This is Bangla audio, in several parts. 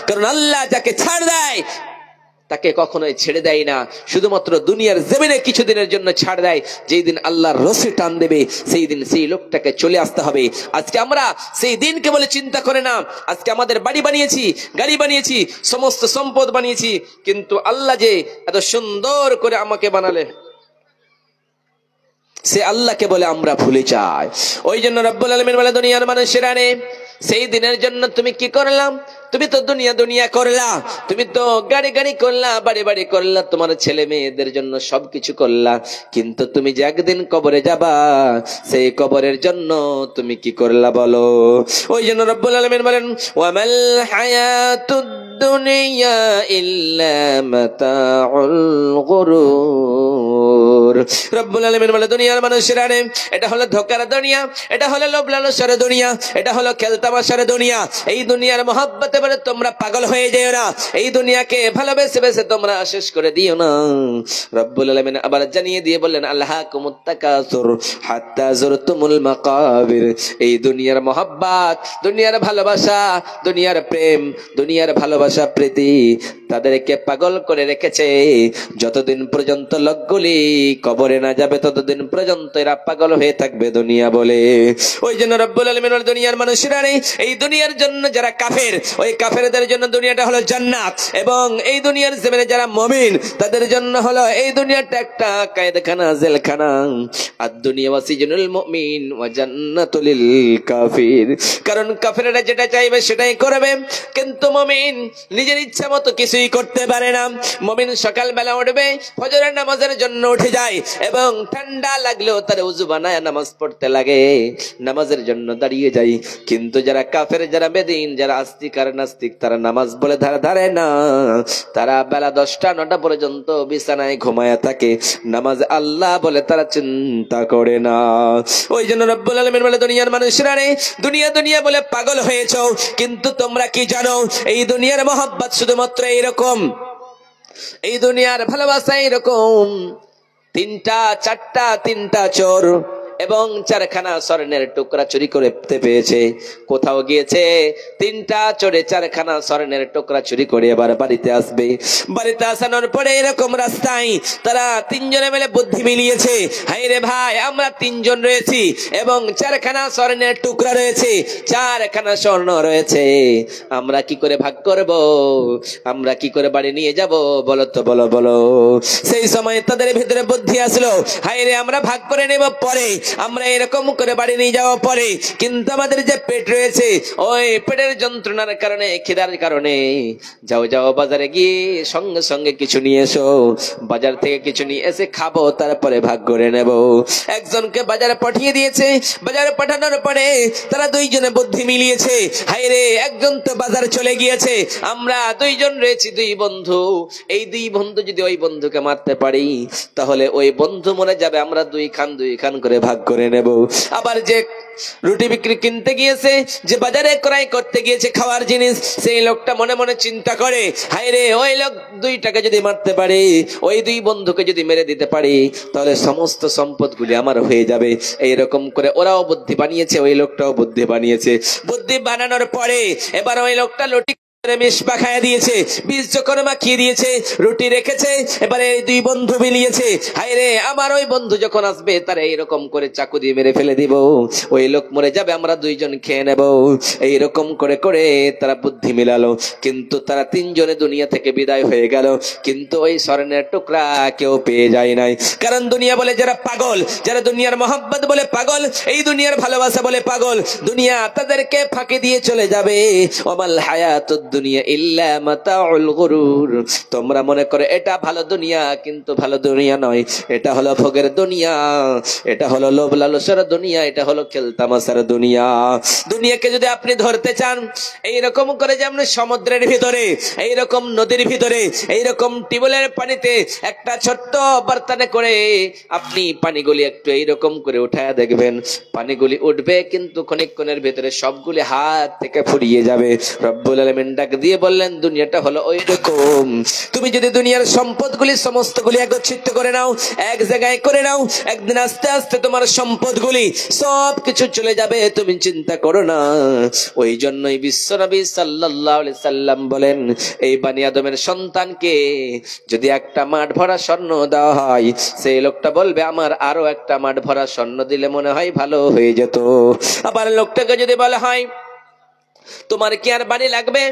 কারণ আল্লাহ যাকে ছাড় দেয় তাকে কখনোই ছেড়ে দেয় না, শুধুমাত্র দুনিয়ার জমিনে কিছুদিনের জন্য ছাড় দেয়। যেই দিন আল্লাহর রশি টান দেবে সেই দিন সেই লোকটাকে চলে আসতে হবে। আজকে আমরা সেই দিনকে বলে চিন্তা করে না। আজকে আমাদের বাড়ি বানিয়েছি, গাড়ি বানিয়েছি, সমস্ত সম্পদ বানিয়েছি, কিন্তু আল্লাহ যে এত সুন্দর করে আমাকে বানালে সে আল্লাহকে বলে আমরা ভুলে যাই। ওই জন্য রব্বুল আলামিন বলে দুনিয়ার মানুষেরা রে, সেই দিনের জন্য তুমি কি করলাম? তুমি তো দুনিয়া দুনিয়া করলা, তুমি তো গাড়ি গাড়ি করলা, বাড়ি বাড়ি করলা, তোমার ছেলে মেয়েদের জন্য সবকিছু করলা, কিন্তু তুমি যে একদিন কবরে যাবা সেই কবরের জন্য তুমি কি করলা বলো? ওই জন্য রব্বুল আলামিন বলেন ওয়ামাল হায়াতুদ দুনিয়া ইল্লা মাতাউল গুরুর। রব্বুল আলামিন বলে দুনিয়ার মানুষেরা রে, এটা হলো ধোঁকার দুনিয়া, এটা হলো লোভ লালসার দুনিয়া, এটা হলো খেলতামাশার দুনিয়া। এই দুনিয়ার মহব্বতে বলে তোমরা পাগল হয়ে যেও না, এই দুনিয়াকে ভালোবেসে বেসে তোমরা শেষ করে দিও না। রব্বুল আলামিন আবার জানিয়ে দিয়ে বললেন আল্লাহাকুমুত তাকাসুর হাত্তা যুরতুমুল মাকাবির। এই দুনিয়ার মহব্বত, দুনিয়ার ভালোবাসা, দুনিয়ার প্রেম, দুনিয়ার ভালোবাসা প্রীতি তাদেরকে পাগল করে রেখেছে। যতদিন পর্যন্ত লোকগুলি কবরে না যাবে ততদিন পর্যন্ত এরা পাগল হয়ে থাকবে দুনিয়া বলে। ওই জন্য রব্বুল আলামিন দুনিয়ার মানুষেরা নেই, এই দুনিয়ার জন্য যারা কাফের, ওই কাফেরদের জন্য দুনিয়াটা হলো জান্নাত, এবং এই দুনিয়ার জমিনে যারা মুমিন তাদের জন্য হলো এই দুনিয়াটা একটা কায়দাখানা, জেলখানা। আর দুনিয়া ওয়াসিজুনুল মুমিন ওয়া জান্নাতুল লিল কাফির। কারণ কাফেররা যেটা চাইবে সেটাই করবে, কিন্তু মুমিন নিজের ইচ্ছা মতো কিছুই করতে পারে না। মুমিন সকালবেলা উঠবে, ফজরের নামাজের জন্য উঠে যায়, এবং ঠান্ডা লাগলেও তার ওযু বানায় নামাজ পড়তে লাগে, নামাজের জন্য দাঁড়িয়ে যায়। কিন্তু যারা কাফের, যারা বেদিন, যারা আস্তিক আর নাস্তিক, তারা নামাজ বলে ধারে না, তারা বেলা 10টা 9টা পর্যন্ত বিছানায় ঘুমায়া থাকে, নামাজ আল্লাহ বলে তারা চিন্তা করে না। ওই জন্য রব্বুল আলামিন বলে দুনিয়ার মানুষরা রে, দুনিয়া দুনিয়া বলে পাগল হয়েছো, কিন্তু তোমরা কি জানো এই দুনিয়ার মহব্বত শুধুমাত্র এইরকম, এই দুনিয়ার ভালোবাসা এইরকম। 3টা চোর এবং 4খানা স্বর্ণের টুকরা চুরি করতে পেয়েছে। কোথাও গিয়েছে, 3টা চোরে 4খানা স্বর্ণের টুকরা চুরি করে এবার বাড়িতে আসবে। বাড়িতে আসানোর পরে এরকম রাস্তায় তারা 3জনে মিলে বুদ্ধি মিলিয়েছে, হাই রে ভাই আমরা 3জন রয়েছি এবং 4খানা স্বর্ণের টুকরা রয়েছে, 4খানা স্বর্ণ রয়েছে, আমরা কি করে ভাগ করব? আমরা কি করে বাড়ি নিয়ে যাব? বলো তো, বলো বলো। সেই সময় তাদের ভিতরে বুদ্ধি আসলো, হাই রে আমরা ভাগ করে নেব পরে, আমরা এরকম করে বাড়ি নিয়ে যাওয়া পরে, কিন্তু আমাদের যে পেট রয়েছে ওই পেটের যন্ত্রণার কারণে, খিদার কারণে যাও বাজারে গিয়ে সঙ্গে সঙ্গে কিছু নিয়ে এসো, বাজার থেকে কিছু নিয়ে এসে খাবো, তারপরে ভাগ করে নেব। একজনকে বাজারে পাঠিয়ে দিয়েছে, বাজারে পাঠানোর পরে তারা 2জনে বুদ্ধি মিলিয়েছে, হায়রে একজন তো বাজার চলে গিয়েছে, আমরা 2জন রয়েছি, 2 বন্ধু, এই 2 বন্ধু যদি ওই বন্ধুকে মারতে পারি তাহলে ওই বন্ধু মরে যাবে, আমরা 2 খান করে ভাগ করে নেব। আবার যে রুটি বিক্রি কিনতে গিয়েছে, যে বাজারে ক্রয় করতে গিয়েছে খাওয়ার জিনিস, সেই লোকটা মনে মনে চিন্তা করে, হায় রে ওই লোক 2টাকে যদি মারতে পারে, ওই 2 বন্ধুকে যদি মেরে দিতে পারি তাহলে সমস্ত সম্পদগুলি আমার হয়ে যাবে। এইরকম করে ওরাও বুদ্ধি বানিয়েছে, ওই লোকটাও বুদ্ধি বানিয়েছে। বুদ্ধি বানানোর পরে এবার ওই লোকটা লুটি মিশবা খাইয়ে দিয়েছে, বীজ যখন মাখিয়ে দিয়েছে, রুটি রেখেছে, এবারে এই 2 বন্ধু মিলিয়েছে, হায় রে আমার ওই বন্ধু যখন আসবে তারা এইরকম করে চাকু দিয়ে মেরে ফেলে দিব, ওই লোক মরে যাবে, আমরা 2জন খেয়ে নেব। এইরকম করে করে তারা বুদ্ধি মিলালো, কিন্তু তারা 3জনে দুনিয়া থেকে বিদায় হয়ে গেল, কিন্তু ওই স্বর্ণের টুকরা কেউ পেয়ে যায় নাই। কারণ দুনিয়া বলে যারা পাগল, যারা দুনিয়ার মহব্বত বলে পাগল, এই দুনিয়ার ভালোবাসা বলে পাগল, দুনিয়া তাদেরকে ফাঁকি দিয়ে চলে যাবে। ওয়ামাল হায়াতুদ দুনিয়া ইল্লা মাতাউল গুরুর। তোমরা মনে করে এটা ভালো দুনিয়া, কিন্তু ভালো দুনিয়া নয়, এটা হলো ভোগের দুনিয়া, এটা হলো লোভ লালসার দুনিয়া, এটা হলো খেলতামাশার দুনিয়া। দুনিয়াকে যদি আপনি ধরতে চান এইরকম করে, যেমন সমুদ্রের ভিতরে, এইরকম নদীর ভিতরে, এইরকম টিউবওয়েলের পানিতে একটা ছোট্ট বর্তনে করে আপনি পানিগুলি একটু এইরকম করে উঠায় দেখবেন, পানিগুলি উঠবে কিন্তু ক্ষণিকক্ষণের ভিতরে সবগুলি হাত থেকে ফুরিয়ে যাবে। রব্বুল আলামিন ডাক দিয়ে বললেন, দুনিয়াটা হলো ওই রকম, তুমি যদি দুনিয়ার সম্পদগুলি সমস্তগুলি একত্রিত করে নাও, এক জায়গায় করে নাও, একদিন আস্তে আস্তে তোমার সম্পদগুলি সব কিছু চলে যাবে, তুমি চিন্তা করো না। ওই জন্যই বিশ্বনবী সাল্লাল্লাহু আলাইহি সাল্লাম বলেন, এই বানি আদমের সন্তানকে যদি একটা মাঠ ভরা স্বর্ণ দেওয়া হয়, সেই লোকটা বলবে আমার আরো একটা মাঠ ভরা স্বর্ণ দিলে মনে হয় ভালো হয়ে যেত। আবার লোকটাকে যদি বলা হয় তোমার কি আর বাড়ি লাগবে,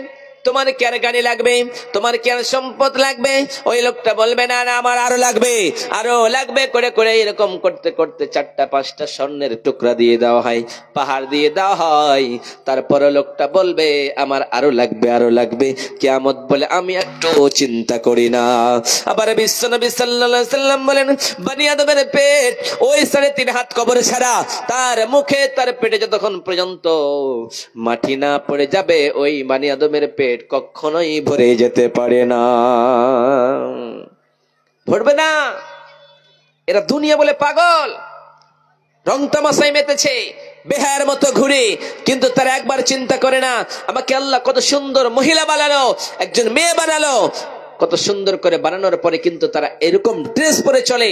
তোমার কি আর গাড়ি লাগবে, তোমার কি আর সম্পদ লাগবে, ওই লোকটা বলবে না না আমার আরো লাগবে, আরো লাগবে করে করে এরকম করতে করতে 4টা-5টা স্বর্ণের টুকরা দিয়ে দেওয়া হয়, পাহাড় দিয়ে দেওয়া হয়। তারপরে লোকটা বলবে আমার আরো লাগবে, আরো লাগবে। কিয়ামত বলে আমি একটু চিন্তা করি না। আবার বিশ্বনবী সাল্লাল্লাহু আলাইহি সাল্লাম বলেন, বানি আদমের পেট ওই 3.5 হাত কবর ছাড়া, তার মুখে তার পেটে যতক্ষণ পর্যন্ত মাটি না পড়ে যাবে, ওই বানি আদমের পেট কখনোই ভরে যেতে পারে না, ভরবে না। এরা দুনিয়া বলে পাগল, রং তামাশায় মেতেছে, বেহায়ার মতো ঘুরে, কিন্তু তারা একবার চিন্তা করে না আমাকে আল্লাহ কত সুন্দর মহিলা বানালো, একজন মেয়ে বানালো, কত সুন্দর করে বানানোর পরে কিন্তু তারা এরকম ড্রেস পরে চলে।